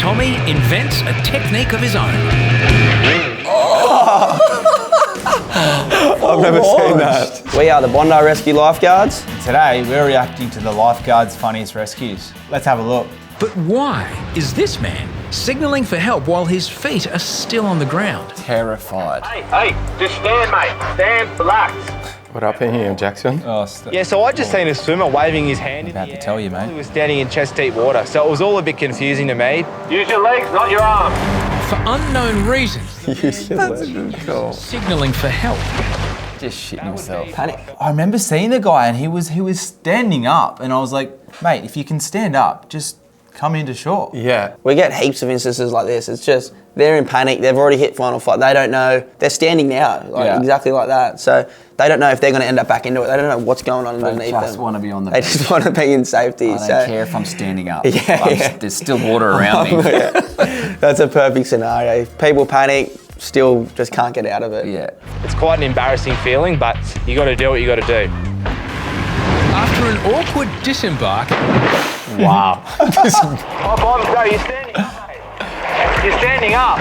Tommy invents a technique of his own. I've never seen that. We are the Bondi Rescue Lifeguards. Today, we're reacting to the Lifeguard's funniest rescues. Let's have a look. But why is this man signalling for help while his feet are still on the ground? Terrified. Hey, just stand, mate. Stand, relax. What happened here, Jackson? Yeah, so I just seen a swimmer waving his hand in the About to air tell you, while mate. he was standing in chest-deep water, so it was all a bit confusing to me. Use your legs, not your arms. For unknown reasons, Cool. signalling for help. Just shitting himself. Panic. I remember seeing the guy and he was standing up and I was like, mate, if you can stand up, just come into shore. Yeah. We get heaps of instances like this. It's just, they're in panic, they've already hit final flight, they don't know, they're standing now, exactly like that. So they don't know if they're gonna end up back into it, they don't know what's going on underneath them. They just want to be on the They beach. just want to be in safety. I don't care if I'm standing up. Yeah. There's still water around me. That's a perfect scenario. People panic, still just can't get out of it. Yeah. It's quite an embarrassing feeling, but you got to do what you got to do. After an awkward disembark, Wow. Hop on, go. You're standing up, mate. You're standing up.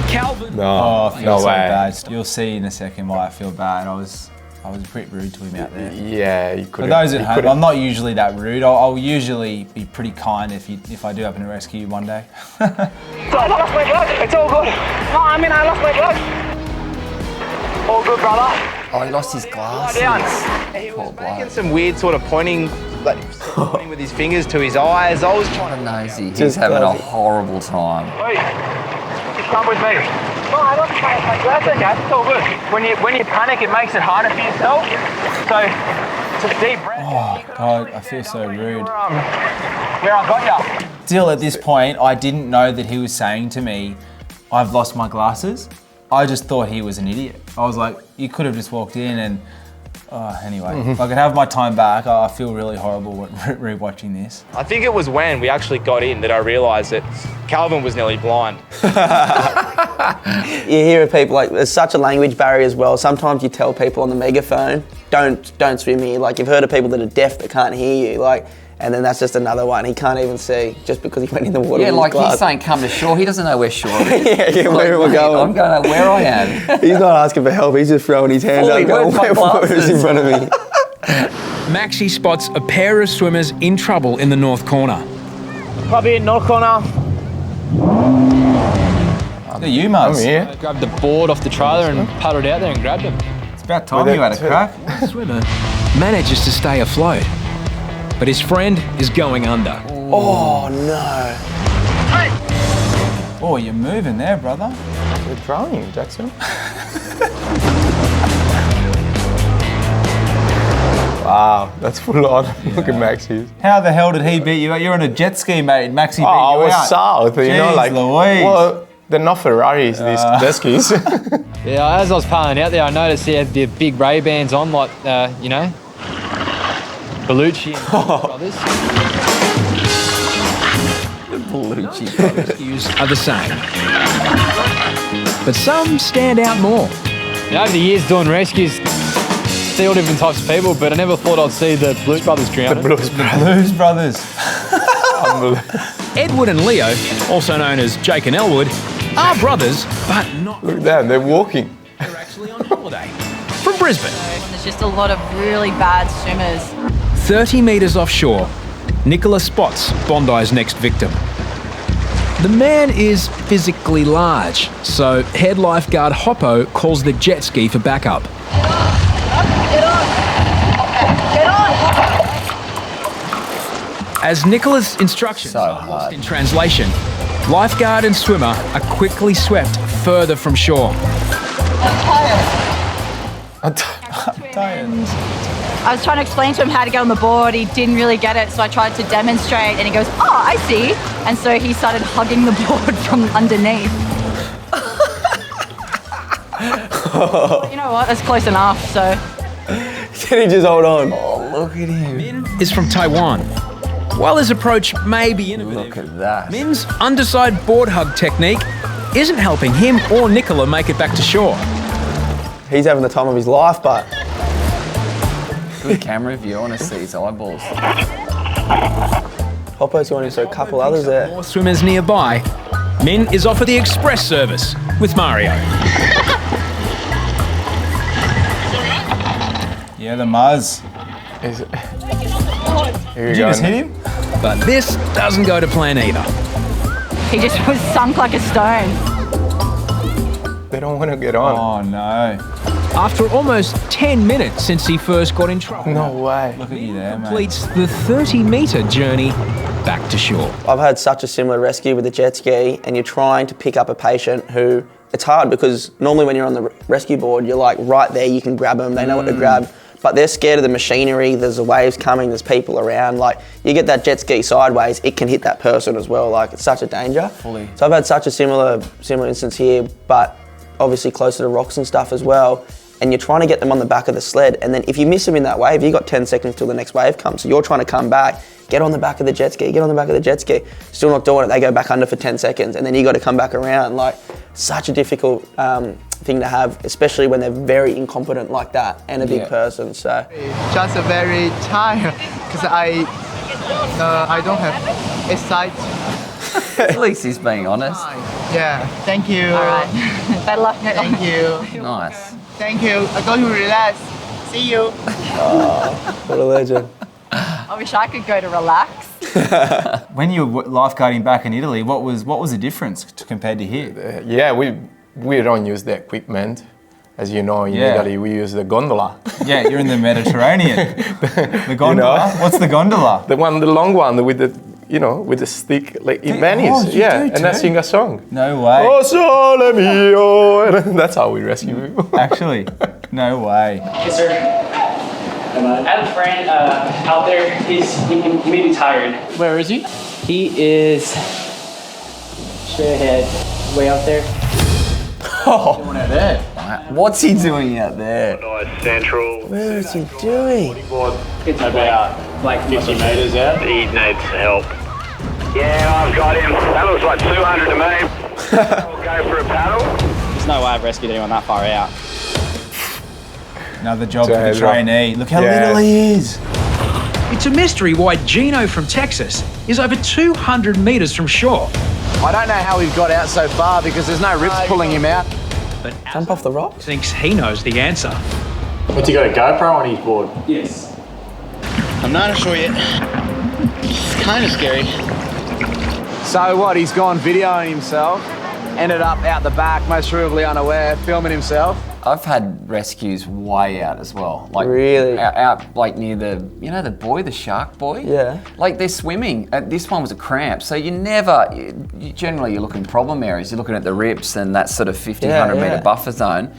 Calvin Oh, No. I feel No so way. bad. You'll see in a second why I feel bad. I was a bit rude to him out there. Yeah, you could. For those at home, I'm not usually that rude. I'll usually be pretty kind if I do happen to rescue you one day. I lost my blood. It's all good. No, I mean, I lost my blood. All good, brother. Oh, he lost his glasses. Down. He was making some weird sort of pointing with his fingers to his eyes. I was trying to Nosy. He's having a horrible time. Wait, just come with me. No, I lost my blood. That's okay. It's all good. When you panic, it makes it harder for yourself. So, it's a deep breath. Oh, God, I feel so rude. Where I got you. Still, at this point, I didn't know that he was saying to me, I've lost my glasses. I just thought he was an idiot. I was like, you could have just walked in and, anyway. If I could have my time back, I feel really horrible rewatching this. I think it was when we actually got in that I realised that Calvin was nearly blind. You hear of people, like, there's such a language barrier as well. Sometimes you tell people on the megaphone, don't swim here. Like, you've heard of people that are deaf that can't hear you. Like, and then that's just another one. He can't even see just because he went in the water. Yeah, with his like glass. he's saying come to shore. He doesn't know where shore is. yeah, where we're Mate, going. I'm going where I am. He's not asking for help. He's just throwing his hands Fully, up, going, where's my where's in front of me? Maxi spots a pair of swimmers in trouble in the north corner. Probably in north corner. Yeah, you must. I'm here. Grabbed the board off the trailer and paddled out there and grabbed him. It's about time you had a crack. The swimmer manages to stay afloat, but his friend is going under. Oh, no. Oh, you're moving there, brother. You're drowning, Jackson. Wow, that's full on. Look at Maxi. How the hell did he beat you out? You're on a jet ski, mate, and Maxi beat you Oh, I was out. south, you know, Jeez like, Louise. well, they're not Ferraris, these rescues. Yeah, as I was paddling out there, I noticed he had the big Ray-Bans on, like, you know, Bellucci and brothers. Rescues are the same, but some stand out more. You know, over the years doing rescues, see all different types of people, but I never thought I'd see the Blues brothers drowning. Blues Brothers. Edward and Leo, also known as Jake and Elwood, are brothers, but not. Look at them, they're walking. They're actually on holiday from Brisbane. There's just a lot of really bad swimmers. 30 metres offshore, Nicola spots Bondi's next victim. The man is physically large, so head lifeguard Hoppo calls the jet ski for backup. Get on! Get on! As Nicola's instructions are lost in translation, lifeguard and swimmer are quickly swept further from shore. I was trying to explain to him how to get on the board. He didn't really get it, so I tried to demonstrate, and he goes, "Oh, I see." And so he started hugging the board from underneath. You know what? That's close enough. So. Can he just hold on? Oh, look at him. Min is from Taiwan. While his approach may be innovative, Look at that. Min's underside board hug technique isn't helping him or Nicola make it back to shore. He's having the time of his life, but Good camera view. I want to see his eyeballs. Hoppo's going into a couple others there. More swimmers nearby, Min is offered the express service with Mario. Yeah, the Muzz. Is it? Here Did you just hit him? But this doesn't go to plan either. He just was sunk like a stone. They don't want to get on. Oh no. After almost 10 minutes since he first got in trouble, No way. Look at you there, mate. completes the 30-metre journey back to shore. I've had such a similar rescue with the jet ski, and you're trying to pick up a patient who, it's hard because normally when you're on the rescue board, you're like right there, you can grab them, they know what to grab, but they're scared of the machinery, there's the waves coming, there's people around, like you get that jet ski sideways, it can hit that person as well, like it's such a danger. Fully. So I've had such a similar instance here, but obviously closer to rocks and stuff as well, and you're trying to get them on the back of the sled, and then if you miss them in that wave, you've got 10 seconds till the next wave comes, so you're trying to come back, get on the back of the jet ski, get on the back of the jet ski, still not doing it, they go back under for 10 seconds, and then you got to come back around, like such a difficult thing to have, especially when they're very incompetent like that, and a big person, so. Just very tired, because I don't have a sight. At least he's being honest. Yeah, thank you. All right. Better luck. Thank you. Nice. Thank you. I'm going to relax. See you. What a legend. I wish I could go to relax. When you were lifeguarding back in Italy, what was the difference compared to here? Yeah, we don't use the equipment. As you know, in Italy, we use the gondola. Yeah, you're in the Mediterranean. The gondola? You know? What's the gondola? The long one with the, with the stick, like in Venice. you do and I too? sing a song. No way. Oh, sole mio. And that's how we rescue people. Actually, no way. Yes, sir. I have a friend out there. He may be tired. Where is he? He is straight ahead, way out there. Going out there. What's he doing out there? Central. Where is he doing? It's about like 50 meters out. He needs help. Yeah, I've got him. That looks like 200 to me. I'll go for a paddle. There's no way I've rescued anyone that far out. Another job for the trainee. Look how little he is. It's a mystery why Gino from Texas is over 200 metres from shore. I don't know how we've got out so far because there's no rips pulling him out. But Jump off the rocks? thinks he knows the answer. What's he got, a GoPro on his board? Yes. I'm not sure yet. It's kind of scary. So what, he's gone videoing himself, ended up out the back, most probably unaware, filming himself. I've had rescues way out as well. Like Really? Out like near the, the buoy, the shark buoy? Yeah. Like they're swimming. This one was a cramp. So generally you're looking problem areas. You're looking at the rips and that sort of 50, 100 metre buffer zone.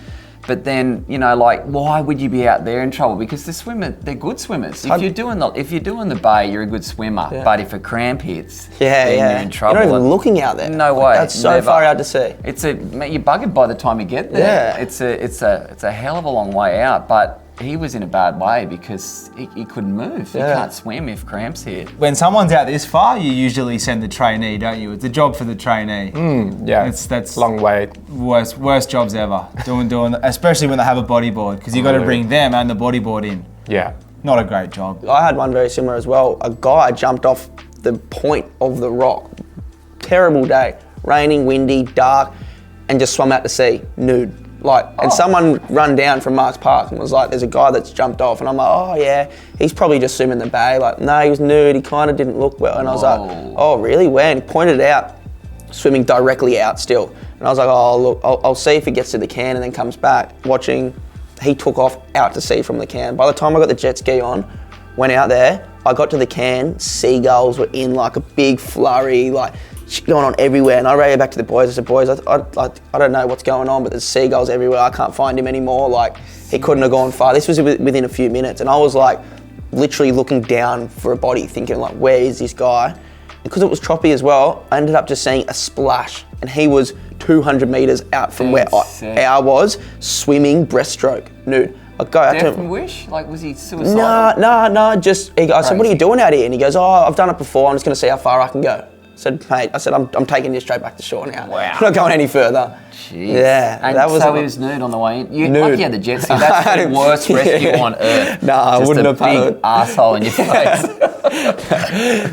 But then, why would you be out there in trouble? Because they're good swimmers. If you're doing the bay, you're a good swimmer. Yeah. But if a cramp hits, then you're in trouble. You're not even looking out there. No way. That's so never. far out to sea. You're buggered by the time you get there. Yeah. It's a hell of a long way out, but he was in a bad way because he couldn't move. He can't swim if cramps hit. When someone's out this far, you usually send the trainee, don't you? It's a job for the trainee. Yeah, That's long way. worst jobs ever. Doing, especially when they have a bodyboard, because you got to bring them and the bodyboard in. Yeah. Not a great job. I had one very similar as well. A guy jumped off the point of the rock. Terrible day. Raining, windy, dark, and just swum out to sea, nude. And someone run down from Marks Park and was like, there's a guy that's jumped off. And I'm like, oh yeah, he's probably just swimming the bay. Like, no, he was nude, he kind of didn't look well. And I was like, oh really, where? And he pointed out, swimming directly out still. And I was like, oh look, I'll see if he gets to the can and then comes back. Watching, he took off out to sea from the can. By the time I got the jet ski on, went out there, I got to the can, seagulls were in like a big flurry, like going on everywhere. And I ran back to the boys. I said, boys, I don't know what's going on, but there's seagulls everywhere. I can't find him anymore. Like, he couldn't have gone far. This was within a few minutes. And I was like, literally looking down for a body, thinking like, where is this guy? And because it was choppy as well, I ended up just seeing a splash. And he was 200 meters out from where I was, swimming breaststroke, nude. I go out Death to him. and wish? Like, was he suicidal? No, just, I said, what are you doing out here? And he goes, oh, I've done it before. I'm just going to see how far I can go. said, mate, I'm taking you straight back to shore now. Wow. I'm not going any further. Jeez. Yeah. And that was so he was nude on the way in? Nude. Like you had the jet ski. That's the worst rescue on earth. No, I wouldn't have paddled. Just a big arsehole in your face.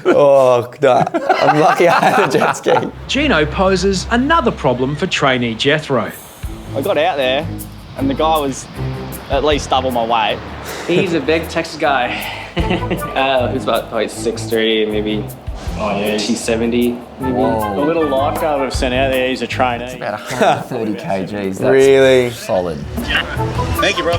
Oh, no. I'm lucky I had a jet ski. Gino poses another problem for trainee Jethro. I got out there and the guy was at least double my weight. He's a big Texas guy. He's about like 6'3", maybe. Oh yeah, she's 70. Maybe. The little lifeguard we've sent out there, he's a trainee. It's about 130 kgs. That's really solid. Thank you, bro.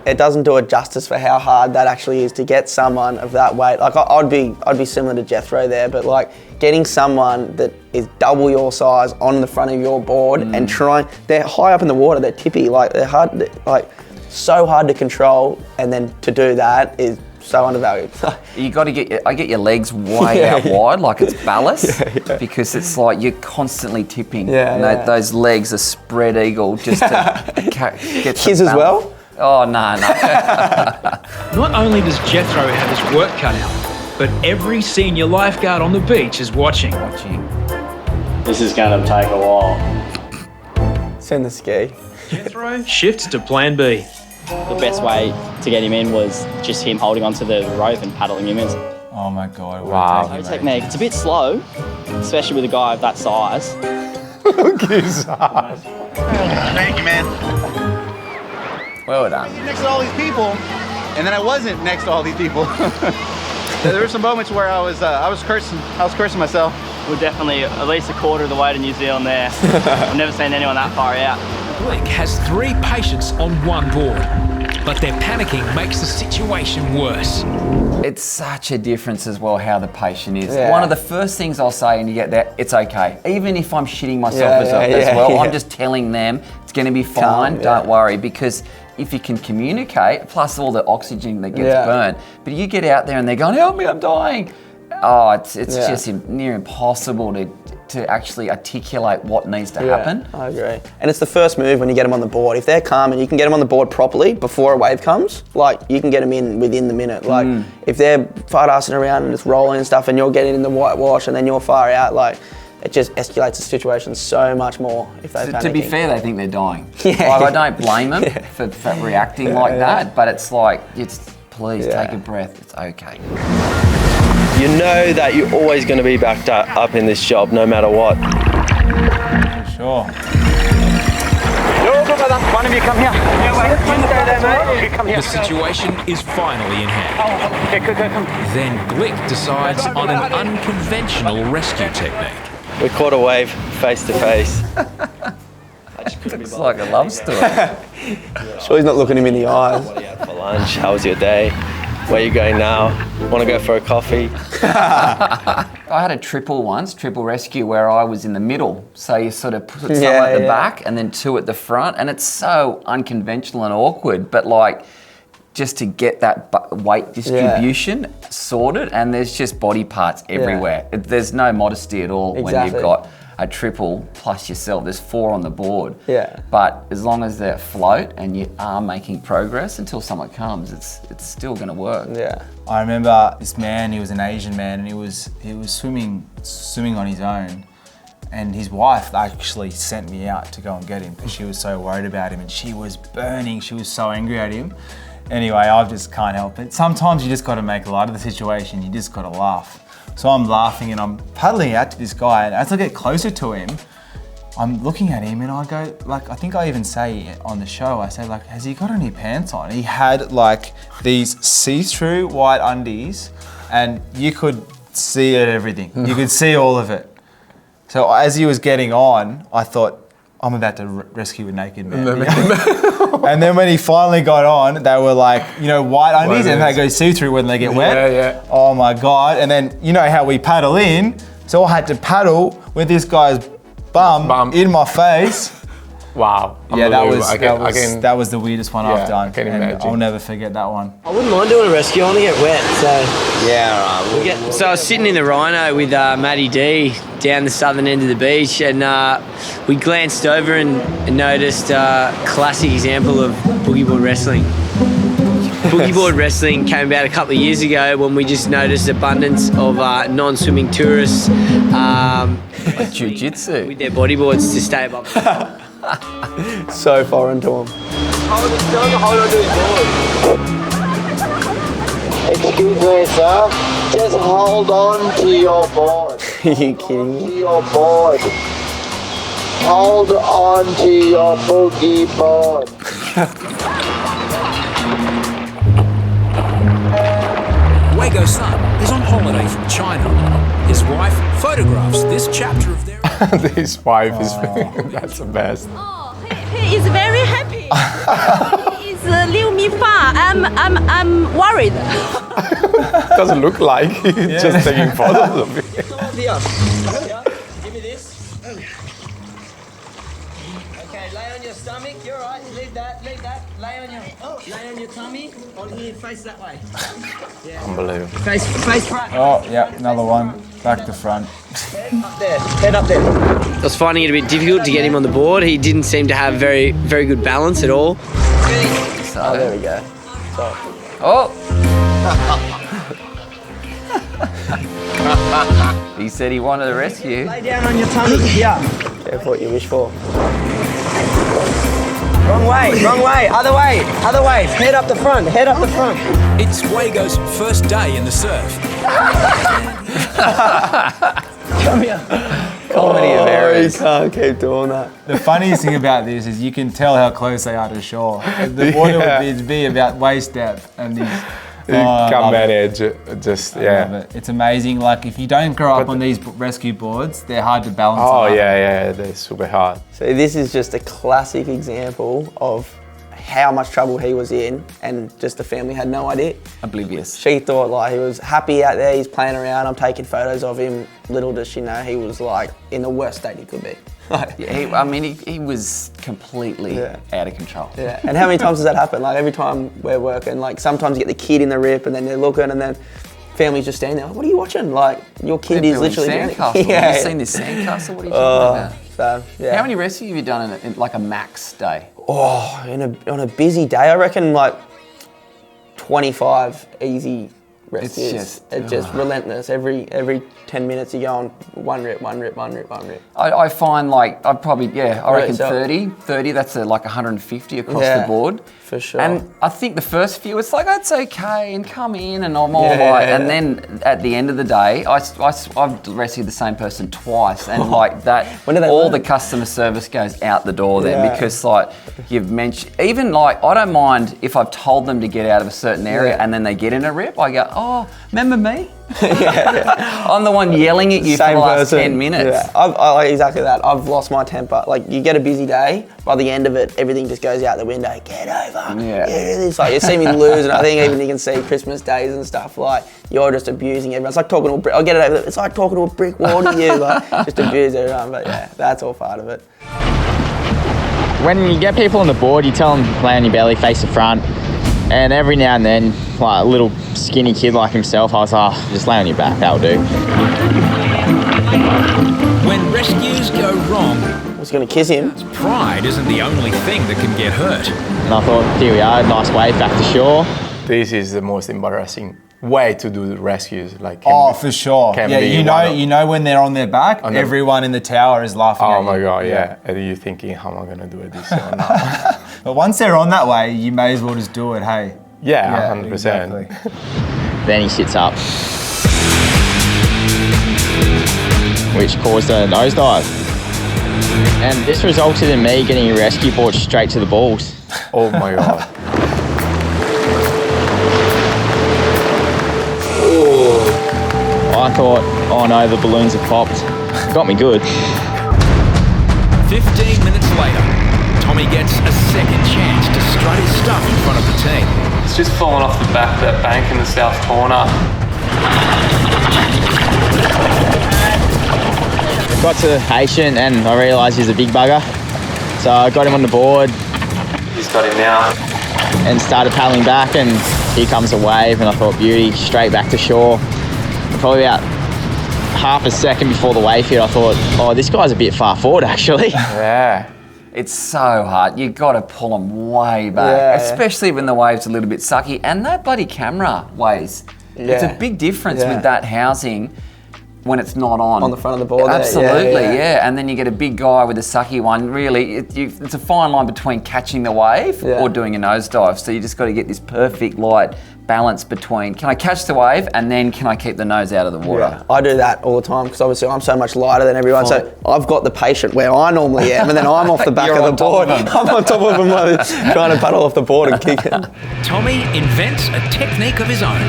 It doesn't do it justice for how hard that actually is to get someone of that weight. Like I'd be similar to Jethro there, but like getting someone that is double your size on the front of your board and they're high up in the water, they're tippy, like they're hard, like so hard to control, and then to do that is so undervalued. You got to get your legs way out wide, like it's ballast, because it's like you're constantly tipping. Those legs are spread eagle just to get his as well. Oh no. Not only does Jethro have his work cut out, but every senior lifeguard on the beach is watching. This is going to take a while. Send the ski. Jethro shifts to plan B. The best way to get him in was just him holding onto the rope and paddling him in. Oh my God. Wow. No technique. It's a bit slow, especially with a guy of that size. Look at his size. Thank you, man. Well done. Next to all these people, and then I wasn't next to all these people. There were some moments where I was cursing myself. We're definitely at least a quarter of the way to New Zealand there. I've never seen anyone that far out. Blick has 3 patients on one board, but their panicking makes the situation worse. It's such a difference as well how the patient is. One of the first things I'll say when you get there, it's okay. Even if I'm shitting myself as well, I'm just telling them it's going to be fine, don't worry, because if you can communicate, plus all the oxygen that gets burned, but you get out there and they're going, help me, I'm dying. Oh, it's just near impossible to actually articulate what needs to happen. I agree. And it's the first move when you get them on the board. If they're calm and you can get them on the board properly before a wave comes, like you can get them in within the minute. Like if they're fart-assing around and just rolling and stuff and you're getting in the whitewash and then you're far out, like it just escalates the situation so much more if they're panicking. To be fair, they think they're dying. I don't blame them for reacting like that, but it's like, please take a breath, it's okay. You know that you're always going to be backed up in this job, no matter what. For sure. One of you come here. Come here. The situation is finally in hand. Then Blick decides on an unconventional rescue technique. We caught a wave face to face. It's like a love story. Sure he's not looking him in the eyes. What are you had for lunch? How was your day? Where are you going now? Want to go for a coffee? I had a triple rescue, where I was in the middle. So you sort of put some at the back and then 2 at the front. And it's so unconventional and awkward, but like just to get that weight distribution sorted, and there's just body parts everywhere. There's no modesty at all when you've got a triple plus yourself. There's 4 on the board. But as long as they're afloat and you are making progress until someone comes, it's still going to work. I remember this man. He was an Asian man, and he was swimming on his own. And his wife actually sent me out to go and get him because she was so worried about him, and she was burning. She was so angry at him. Anyway, I just can't help it. Sometimes you just got to make light of the situation. You just got to laugh. So I'm laughing and I'm paddling out to this guy, and as I get closer to him, I'm looking at him and I go, like, I think I even say on the show, I say, like, has he got any pants on? He had like these see-through white undies, and you could see everything. You could see all of it. So as he was getting on, I thought, I'm about to rescue a naked man. And then when he finally got on, they were like, white undies, and they go see-through when they get wet. Oh my God. And then, you know how we paddle in, so I had to paddle with this guy's bum in my face. Wow. Yeah, that was the weirdest one I've done. And I'll never forget that one. I wouldn't mind doing a rescue, I want to get wet, so... So I was sitting in the Rhino with Matty D down the southern end of the beach, and we glanced over and noticed a classic example of boogie board wrestling. Boogie board wrestling came about a couple of years ago when we just noticed abundance of non-swimming tourists jiu-jitsu with their bodyboards to stay above. So foreign to him. Hold on to his board. Excuse me, sir. Just hold on to your board. Are you kidding me? To your board. Hold on to your boogie board. Wago's son is on holiday from China. His wife photographs this chapter of their... His wife is... That's the best. He is very happy. He's leave me far. I'm worried. Doesn't look like he's just taking photos of it. Give me this. Okay, lay on your stomach. You're all right. Leave that. Lay on your tummy. On here, face that way. Yeah. Unbelievable. Face front. Oh, yeah, another one. Back to front. Head up there. I was finding it a bit difficult to get him on the board. He didn't seem to have very good balance at all. Oh, there we go. So. Oh! He said he wanted a rescue. Lay down on your tummy. Yeah. Careful what you wish for. Wrong way. Other way. Head up the front. It's Wago's first day in the surf. Come here. Comedy of errors. You can't keep doing that. The funniest thing about this is you can tell how close they are to shore. The water would be about waist depth, and these. You can't manage it. Just I love it. It's amazing. Like if you don't grow up on these rescue boards, they're hard to balance. Oh yeah, they're super hard. So this is just a classic example of how much trouble he was in, and just the family had no idea. Oblivious. She thought like he was happy out there, he's playing around, I'm taking photos of him. Little does she know he was like in the worst state he could be. Yeah, he was completely out of control. Yeah, and how many times does that happen? Like every time we're working, like sometimes you get the kid in the rip and then they're looking and then family's just standing there, like, what are you watching? Like your kid is literally sandcastle. Have you seen this sandcastle? What are you talking about? So, yeah. How many rescues have you done in like a max day? Oh, on a busy day, I reckon like 25 easy rescues. It's just relentless. Every 10 minutes you go on one rip. I find like I reckon so, 30, that's like 150 across the board. For sure. And I think the first few, it's like, it's okay, and come in, and I'm all right. And then at the end of the day, I've rescued the same person twice, and like that, all the customer service goes out the door then, because like you've mentioned, even like, I don't mind if I've told them to get out of a certain area and then they get in a rip, I go, oh, remember me? I'm the one yelling at you for the last 10 minutes. Yeah, I like exactly that. I've lost my temper. Like you get a busy day, by the end of it, everything just goes out the window. Get over. It's like you see me lose, and I think even you can see Christmas days and stuff. Like you're just abusing everyone. It's like talking to a brick. I'll get it over. It's like talking to a brick wall to you. Like just abuse everyone. But yeah, that's all part of it. When you get people on the board, you tell them to lay on your belly, face the front. And every now and then, like a little skinny kid like himself, I was like, just lay on your back, that'll do. When rescues go wrong, I was going to kiss him. Pride isn't the only thing that can get hurt. And I thought, here we are, nice wave back to shore. This is the most embarrassing way to do the rescues. Like for sure. Yeah, you know when they're on their back, everyone in the tower is laughing at you. Oh my God, yeah. And you're thinking, how am I going to do it this or not? But once they're on that way, you may as well just do it, hey? Yeah, 100%. Exactly. Then he sits up, which caused a nosedive. And this resulted in me getting a rescue board straight to the balls. Oh my God. I thought, oh no, the balloons have popped. Got me good. 15 minutes later, Tommy gets a second chance to strut his stuff in front of the team. It's just fallen off the back of that bank in the south corner. Got to Haitian and I realised he's a big bugger. So I got him on the board. He's got him now. And started paddling back, and here comes a wave, and I thought, beauty, straight back to shore. Probably about half a second before the wave hit, I thought, oh, this guy's a bit far forward actually. Yeah. It's so hard. You've got to pull them way back, especially when the wave's a little bit sucky. And that bloody camera weighs. It's a big difference with that housing when it's not on. On the front of the board. Absolutely, And then you get a big guy with a sucky one. Really, it's a fine line between catching the wave or doing a nosedive. So you just got to get this perfect light balance between, can I catch the wave and then can I keep the nose out of the water? Yeah, I do that all the time because obviously I'm so much lighter than everyone. So I've got the patient where I normally am, and then I'm off the back of the board. I'm on top of them, like, trying to paddle off the board and kick it. Tommy invents a technique of his own.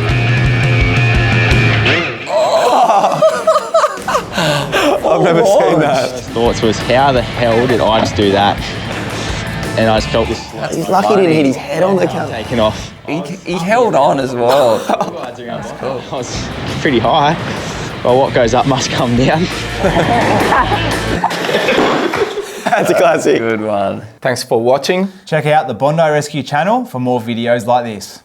I've never seen that. Thoughts was, how the hell did I just do that? And I just felt this. He's lucky he didn't hit his head on the camera. Taken off. He held on as well. I was pretty high. Well, what goes up must come down. That's a classic. Good one. Thanks for watching. Check out the Bondi Rescue channel for more videos like this.